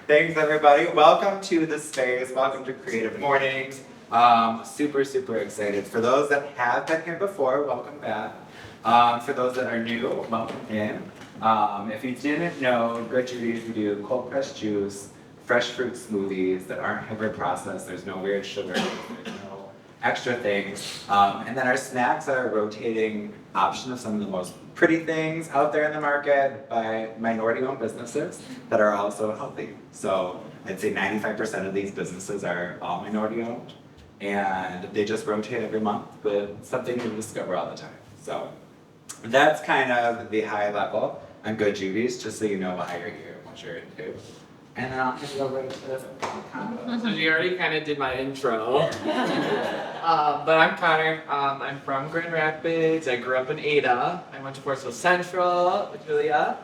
Thanks, everybody. Welcome to the space. Welcome to Creative Mornings. Super, super excited. For those that have been here before, welcome back. For those that are new, welcome in. If you didn't know, Good Judy, we do cold pressed juice, fresh fruit smoothies that aren't hyper processed. There's no weird sugar. There's no extra things. And then our snacks are a rotating option of some of the most pretty things out there in the market by minority-owned businesses that are also healthy. So I'd say 95% of these businesses are all minority-owned, and they just rotate every month with something new to discover all the time. So that's kind of the high level on Good Judy's, just so you know why you're here and what you're into. And then I'll hand it over to Connor. So you already kind of did my intro. But I'm Connor. I'm from Grand Rapids. I grew up in Ada. I went to Forest Central with Julia.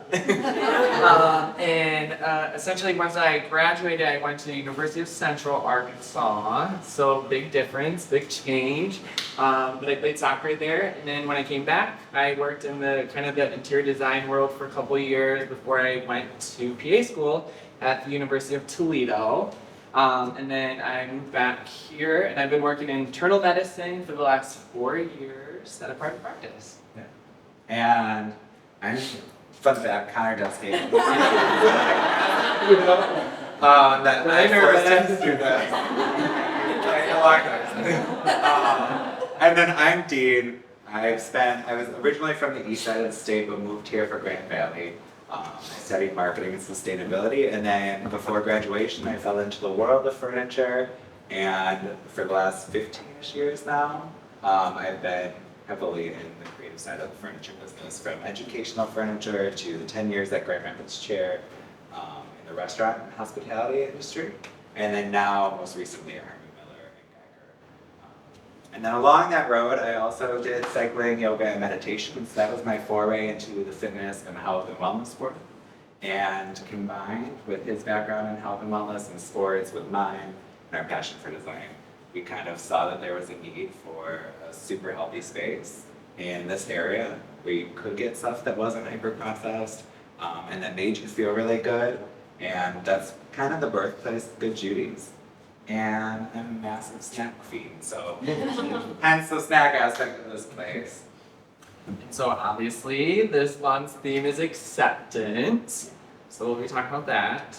Essentially, once I graduated, I went to the University of Central Arkansas. So big difference, big change. But I played soccer there. And then when I came back, I worked in the kind of the interior design world for a couple of years before I went to PA school at the University of Toledo. And then I moved back here, and I've been working in internal medicine for the last 4 years at a private practice. Yeah. And fun fact, Connor does hate me. That I forced him to do this. And then I'm Dean. I was originally from the east side of the state, but moved here for Grand Valley. I studied marketing and sustainability, and then before graduation I fell into the world of furniture, and for the last 15-ish years now, I've been heavily in the creative side of the furniture business, from educational furniture to the 10 years at Grand Rapids Chair in the restaurant and hospitality industry, and then now, most recently, at and then along that road, I also did cycling, yoga, and meditation. So that was my foray into the fitness and health and wellness world. And combined with his background in health and wellness and sports with mine and our passion for design, we kind of saw that there was a need for a super healthy space in this area where you could get stuff that wasn't hyper-processed and that made you feel really good. And that's kind of the birthplace of Good Judy's. And I'm a massive snack fiend, so hence the snack aspect of this place. So obviously, this month's theme is acceptance. So we'll be talking about that.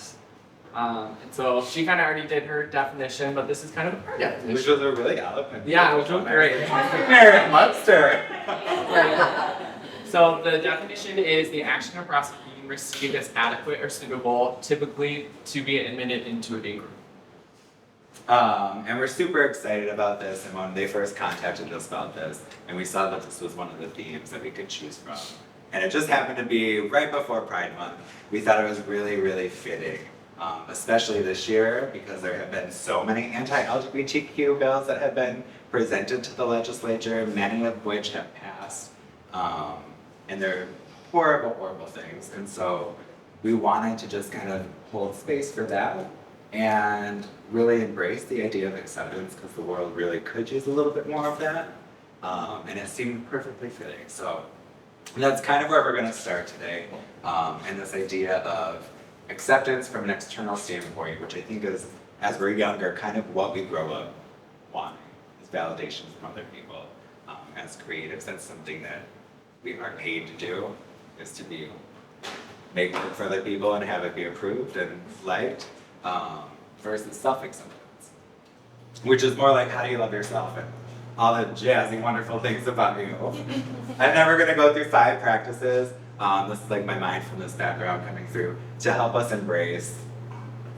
And so she kind of already did her definition, but this is kind of a definition. Which was a really eloquent. Yeah, which was great. Merit Munster. So the definition is the action or process being received as adequate or suitable, typically to be admitted into a group. And we're super excited about this, and when they first contacted us about this, and we saw that this was one of the themes that we could choose from, and it just happened to be right before Pride Month, we thought it was really, really fitting, especially this year, because there have been so many anti-LGBTQ bills that have been presented to the legislature, many of which have passed, and they're horrible, horrible things, and so we wanted to just kind of hold space for that, and really embrace the idea of acceptance, because the world really could use a little bit more of that, and it seemed perfectly fitting. So that's kind of where we're going to start today, and this idea of acceptance from an external standpoint, which I think is, as we're younger, kind of what we grow up wanting, is validation from other people. As creatives, that's something that we are paid to do, is to make work for other people and have it be approved and liked. Versus self-acceptance, which is more like how do you love yourself and all the jazzy, wonderful things about you. I'm never going to go through 5 practices. This is like my mindfulness background coming through to help us embrace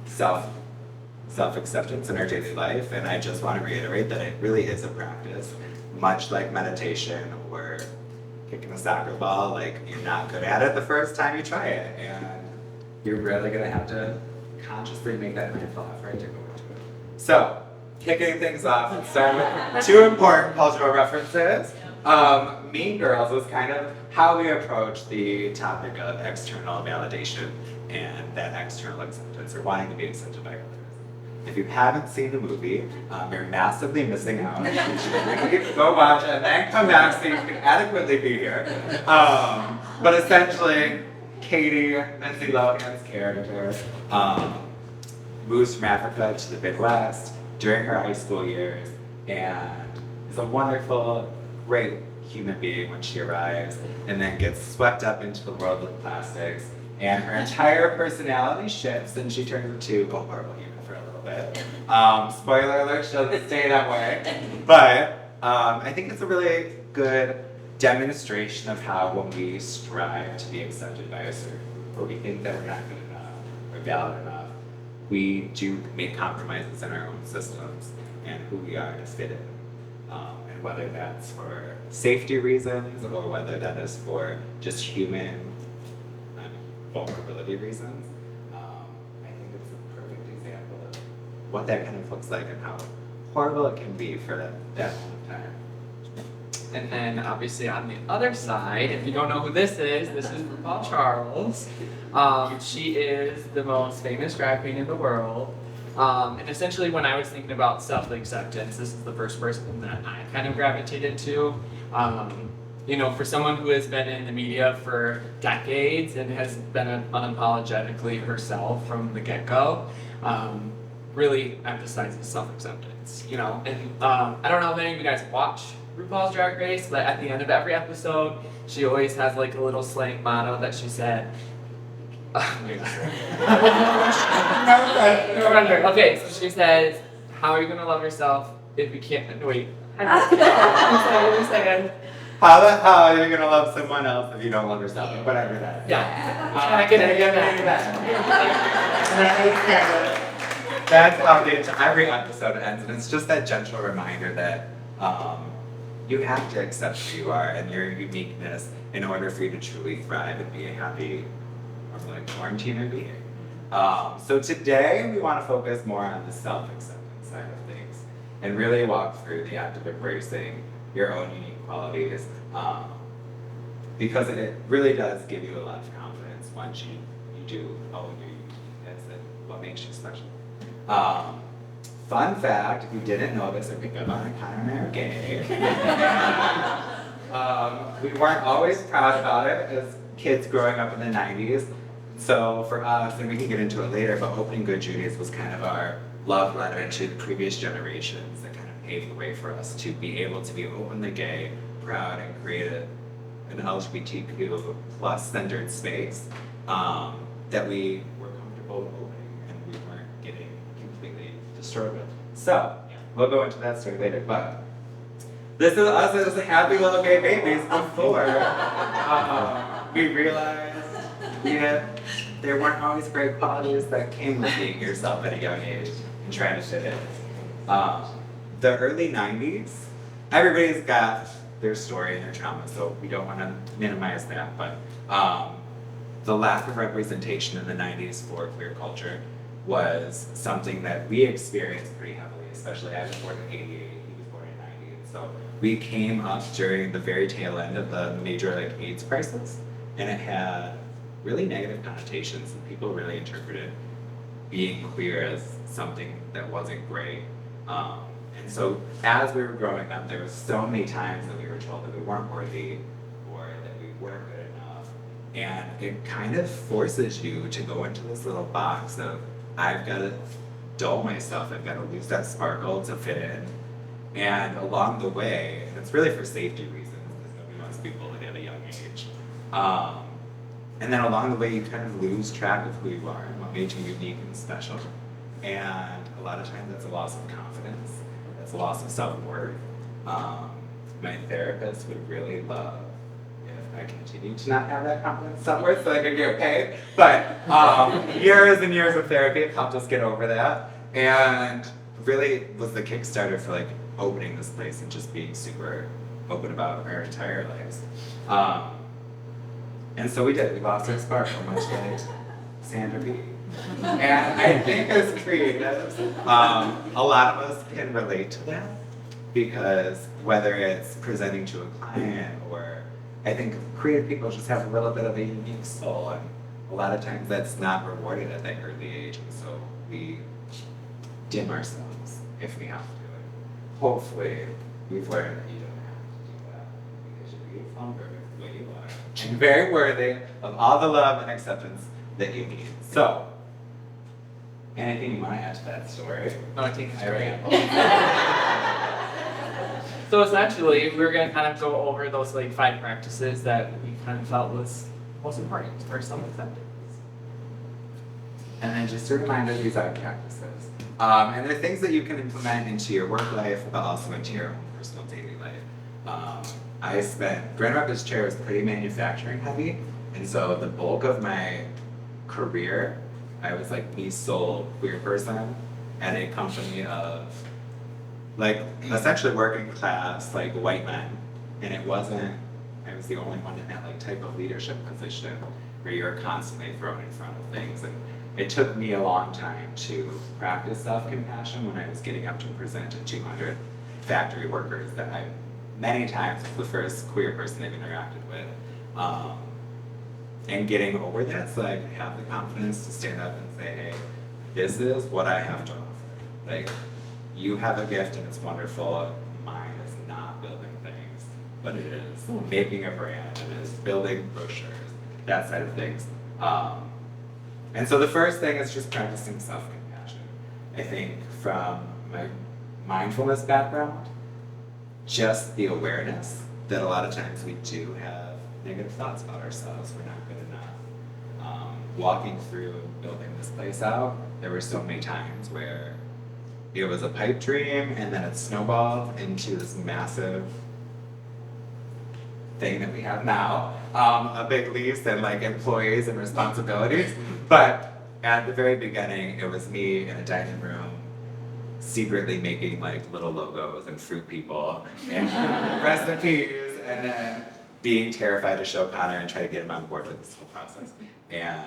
self-acceptance in our daily life. And I just want to reiterate that it really is a practice, much like meditation or kicking a soccer ball. Like, you're not good at it the first time you try it, and you're really going to have to consciously make that mindful effort to go into it. So, kicking things off, let's start with 2 important cultural references. Mean Girls was kind of how we approach the topic of external validation and that external acceptance, or wanting to be accepted by others. If you haven't seen the movie, you're massively missing out. You should go watch it and then come back so you can adequately be here. But essentially, Katie, Lindsay Lohan's character, moves from Africa to the Midwest during her high school years, and is a wonderful, great human being when she arrives, and then gets swept up into the world of plastics, and her entire personality shifts, and she turns into a horrible human for a little bit. Spoiler alert, she doesn't stay that way, but I think it's a really good demonstration of how when we strive to be accepted by a certain group, or we think that we're not good enough or valid enough, we do make compromises in our own systems and who we are to fit in. And whether that's for safety reasons or whether that is for just human vulnerability reasons, I think it's a perfect example of what that kind of looks like and how horrible it can be for that amount of time. And then obviously on the other side, if you don't know who this is RuPaul Charles. She is the most famous drag queen in the world. And essentially when I was thinking about self-acceptance, this is the first person that I kind of gravitated to. You know, for someone who has been in the media for decades and has been unapologetically herself from the get-go, really emphasizes self-acceptance, you know. And I don't know if any of you guys watch RuPaul's Drag Race, but at the end of every episode, she always has like a little slang motto that she said. Remember. Okay, so she says, "How are you gonna love yourself if you can't?" Wait. One second. How the hell are you gonna love someone else if you don't love yourself? Whatever that is. Yeah. That's how every episode ends, and it's just that gentle reminder that you have to accept who you are and your uniqueness in order for you to truly thrive and be a happy, or like quarantine being. So today we want to focus more on the self-acceptance side of things and really walk through the act of embracing your own unique qualities, because it really does give you a lot of confidence once you do own your uniqueness and what makes you special. Fun fact, if you didn't know this or pick up on it, Connor and I are gay. We weren't always proud about it as kids growing up in the 90s. So for us, and we can get into it later, but opening Good Judy's was kind of our love letter to the previous generations that kind of paved the way for us to be able to be openly gay, proud, and create an LGBTQ plus centered space that we were comfortable opening and we weren't getting completely destroyed with. So, we'll go into that story later, but this is us as happy little gay babies before we realized there weren't always great qualities that came with being yourself at a young age and trying to fit in. The early 90s, everybody's got their story and their trauma, so we don't want to minimize that, but the lack of representation in the 90s for queer culture was something that we experienced pretty heavily, especially I was born in 88, he was born in 90, and so we came up during the very tail end of the major AIDS crisis, and it had really negative connotations, and people really interpreted being queer as something that wasn't great. And so as we were growing up, there were so many times that we were told that we weren't worthy or that we weren't good enough. And it kind of forces you to go into this little box of, I've got to dull myself, I've got to lose that sparkle to fit in. And along the way, and it's really for safety reasons, because nobody wants to be bullied at a young age. And then along the way, you kind of lose track of who you are and what made you unique and special. And a lot of times that's a loss of confidence, that's a loss of self-worth. My therapist would really love if I continued to not have that confidence, self-worth, so I could get paid. But years and years of therapy have helped us get over that. And really was the Kickstarter for like opening this place and just being super open about our entire lives. And so we did. We lost our sparkle, much like Sandra B. And I think as creatives, a lot of us can relate to that, because whether it's presenting to a client or, I think creative people just have a little bit of a unique soul, and a lot of times that's not rewarded at that early age, and so we dim ourselves if we have to. And hopefully, we've learned that you don't have to do that, because you're beautiful and perfect the way you are, and very worthy of all the love and acceptance that you need. So, Anything you want to add to that story? No, I think it's I great. ramble. So essentially, we're gonna kind of go over those like 5 practices that we kind of felt was most important for self-acceptance. And then just a reminder, these are practices. And they're things that you can implement into your work life, but also into your own personal daily life. Grand Rapids Chair is pretty manufacturing heavy, and so the bulk of my career, I was like the sole queer person at a company of like essentially working class, like white men. And I was the only one in that like type of leadership position where you're constantly thrown in front of things. And it took me a long time to practice self-compassion when I was getting up to present to 200 factory workers that I many times was the first queer person they've interacted with. And getting over that so I could have the confidence to stand up and say, hey, this is what I have to offer. Like, you have a gift and it's wonderful. Mine is not building things, but it is making a brand, it is building brochures, that side of things. And so the first thing is just practicing self-compassion. I think from my mindfulness background, just the awareness that a lot of times we do have negative thoughts about ourselves, we're not good enough. Walking through building this place out, there were so many times where it was a pipe dream and then it snowballed into this massive thing that we have now, a big lease and like employees and responsibilities. But at the very beginning, it was me in a dining room secretly making like little logos and fruit people and recipes, and then being terrified to show Connor and try to get him on board with this whole process. And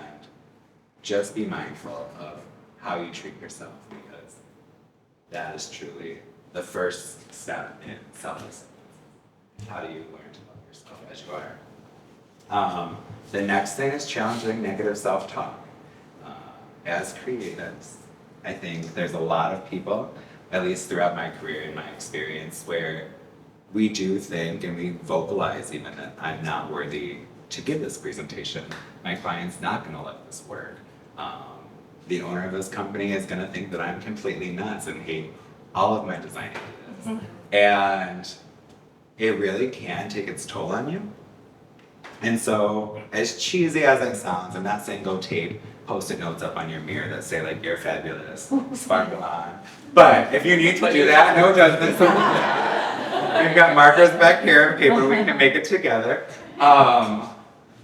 just be mindful of how you treat yourself, because that is truly the first step in self-acceptance. How do you learn to love yourself as you are? The next thing is challenging negative self-talk. As creatives, I think there's a lot of people, at least throughout my career and my experience, where we do think and we vocalize even that I'm not worthy to give this presentation. My client's not gonna like this work. The owner of this company is gonna think that I'm completely nuts and hate all of my design ideas. And it really can take its toll on you. And so, as cheesy as it sounds, I'm not saying go tape Post-it notes up on your mirror that say like, you're fabulous, sparkle on. But if you need to do that, no judgment. We've got markers back here and paper, we can make it together.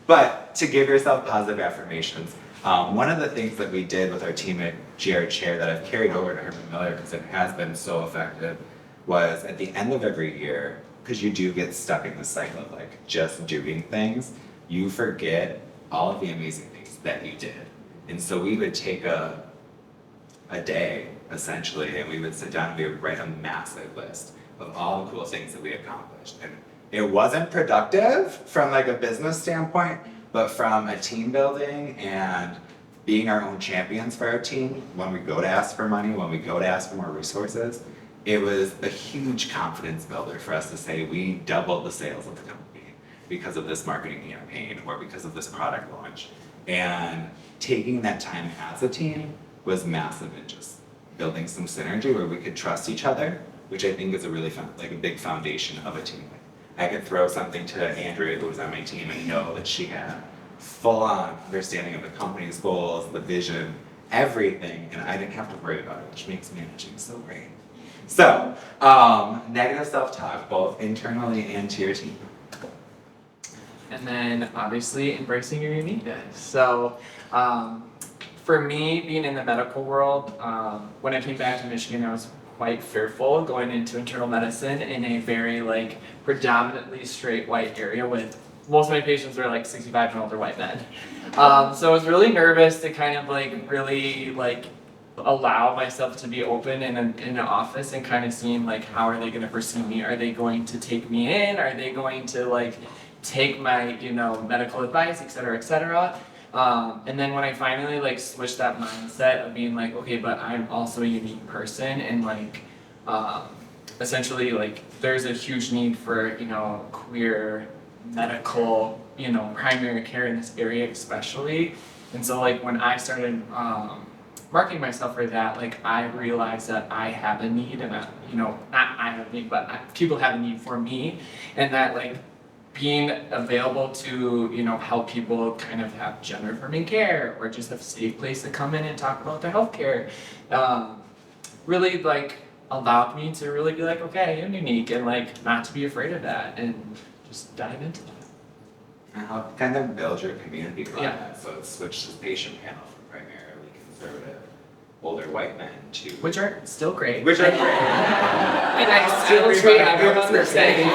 But to give yourself positive affirmations. One of the things that we did with our team at GR Chair that I've carried over to Herman Miller because it has been so effective was at the end of every year, because you do get stuck in the cycle of like just doing things, you forget all of the amazing things that you did. And so we would take a day, essentially, and we would sit down and we would write a massive list of all the cool things that we accomplished. And it wasn't productive from like a business standpoint, but from a team building and being our own champions for our team, when we go to ask for money, when we go to ask for more resources, it was a huge confidence builder for us to say we doubled the sales of the company because of this marketing campaign or because of this product launch. And taking that time as a team was massive in just building some synergy where we could trust each other, which I think is a really like a big foundation of a team. I could throw something to Andrea, who was on my team, and know that she had full-on understanding of the company's goals, the vision, everything, and I didn't have to worry about it, which makes managing so great. So, negative self-talk, both internally and to your team. And then obviously embracing your uniqueness. So for me, being in the medical world, when I came back to Michigan, I was quite fearful going into internal medicine in a very like predominantly straight white area with most of my patients were like 65 and older white men. So I was really nervous to kind of like really like allow myself to be open in an office and kind of seeing like how are they going to perceive me? Are they going to take me in? Are they going to like take my medical advice, et cetera, et cetera. And then when I finally like switched that mindset of being like, okay, but I'm also a unique person, and like essentially like there's a huge need for queer medical primary care in this area especially. And so like when I started marketing myself for that, like I realized that I have a need, and not I have a need, but people have a need for me, and that like being available to help people kind of have gender affirming care or just a safe place to come in and talk about their healthcare, really like allowed me to really be like, okay, I'm unique, and like not to be afraid of that and just dive into that. And how kind of build your community around Yeah. that. So it's switched to patient panel from primarily conservative, older white men to Which are still great. which are great. And I still treat everyone the same.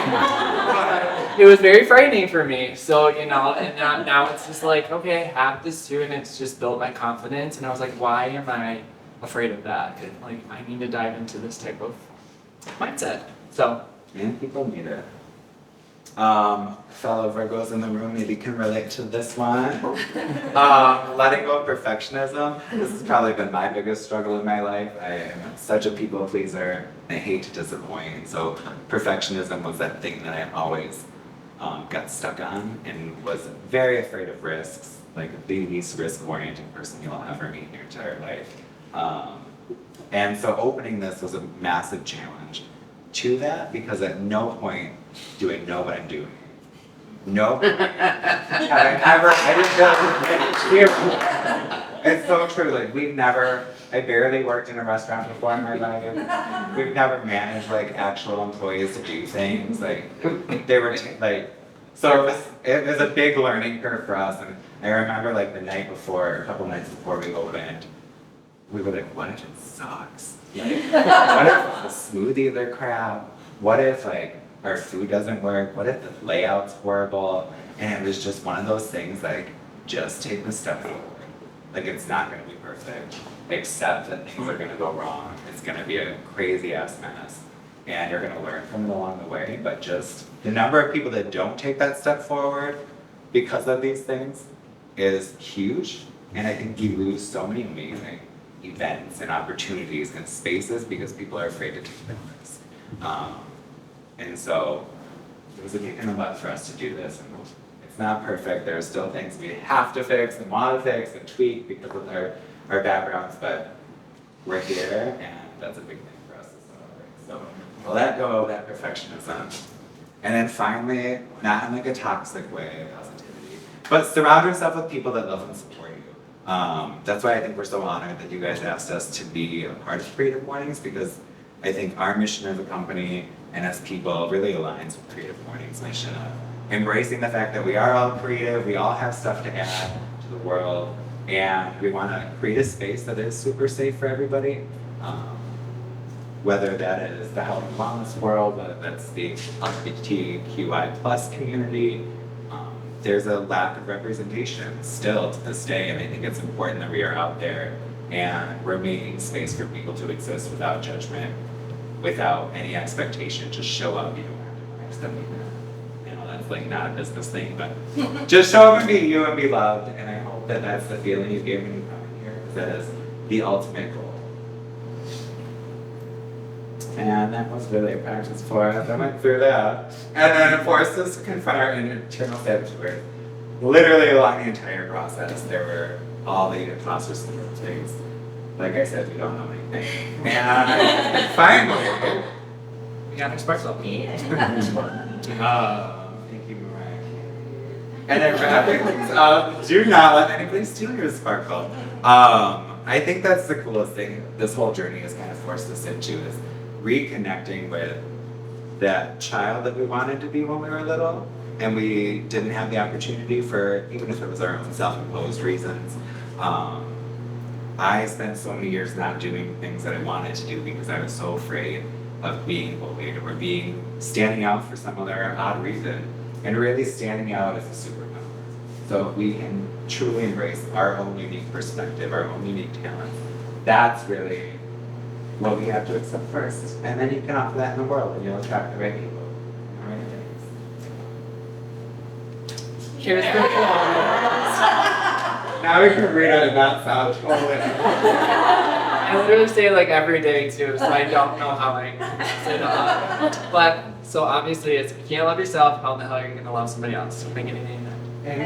It was very frightening for me. So, and now it's just like, okay, I have this too, and it's just built my confidence. And I was like, why am I afraid of that? And like, I need to dive into this type of mindset. So, And people need it. Fellow Virgos in the room maybe can relate to this one. Letting go of perfectionism. This has probably been my biggest struggle in my life. I am such a people pleaser. I hate to disappoint. So perfectionism was that thing that I always got stuck on and was very afraid of risks. Like the least risk-oriented person you'll ever meet in your entire life. And so opening this was a massive challenge to that, because at no point do I know what I'm doing. No point I didn't It's so true, like I barely worked in a restaurant before in my life. We've never managed like actual employees to do things, like they were so it was a big learning curve for us. And I remember like the night before, a couple nights before we opened, we were like, what if it sucks? Like, what if the smoothies are crap? What if like our food doesn't work? What if the layout's horrible? And it was just one of those things like, just take the step forward. Like it's not gonna be perfect. Accept that things are gonna go wrong. It's gonna be a crazy ass mess. And you're gonna learn from it along the way, but just the number of people that don't take that step forward because of these things is huge. And I think you lose so many amazing events and opportunities and spaces because people are afraid to take the risk. And so it was a kick in the butt for us to do this. And it's not perfect. There are still things we have to fix and want to fix and tweak because of our backgrounds, but we're here, and that's a big thing for us to celebrate. So we'll let go of that perfectionism. And then finally, not in like a toxic way of positivity, but surround yourself with people that love and support you. That's why I think we're so honored that you guys asked us to be a part of Creative Mornings, because I think our mission as a company and as people really aligns with Creative Mornings' mission of embracing the fact that we are all creative, we all have stuff to add to the world, and we want to create a space that is super safe for everybody. Whether that is the health and wellness world, whether that's the LGBTQI plus community, there's a lack of representation still to this day, and I think it's important that we are out there and we're making space for people to exist without judgment, without any expectation. Just show up. You don't have to like something that, that's like not a business thing, but just show up and be you and be loved. And I hope that that's the feeling you gave when you come in here, because that is the ultimate goal. And that was really a practice for us. I went through that. And then it forced us to confront our internal saboteurs. Literally along the entire process, there were all the imposter syndrome things. Like I said, we don't know anything. And finally, we got an espresso. Thank you, Mariah. And then wrapping things up, do not let anybody steal your sparkle. I think that's the coolest thing this whole journey has kind of forced us into, is reconnecting with that child that we wanted to be when we were little, and we didn't have the opportunity for, even if it was our own self-imposed reasons. I spent so many years not doing things that I wanted to do because I was so afraid of being bullied or standing out for some other odd reason, and really standing out as a superpower. So if we can truly embrace our own unique perspective, our own unique talents, that's really what we have to accept first. And then you can offer that in the world, and you'll attract the right people and the right things. Here's the Now we can read it and not sound totally. I literally say it like every day too, so I don't know how I say it a lot. But so obviously, if you can't love yourself, how the hell are you gonna love somebody else? Make it an amen. Amen.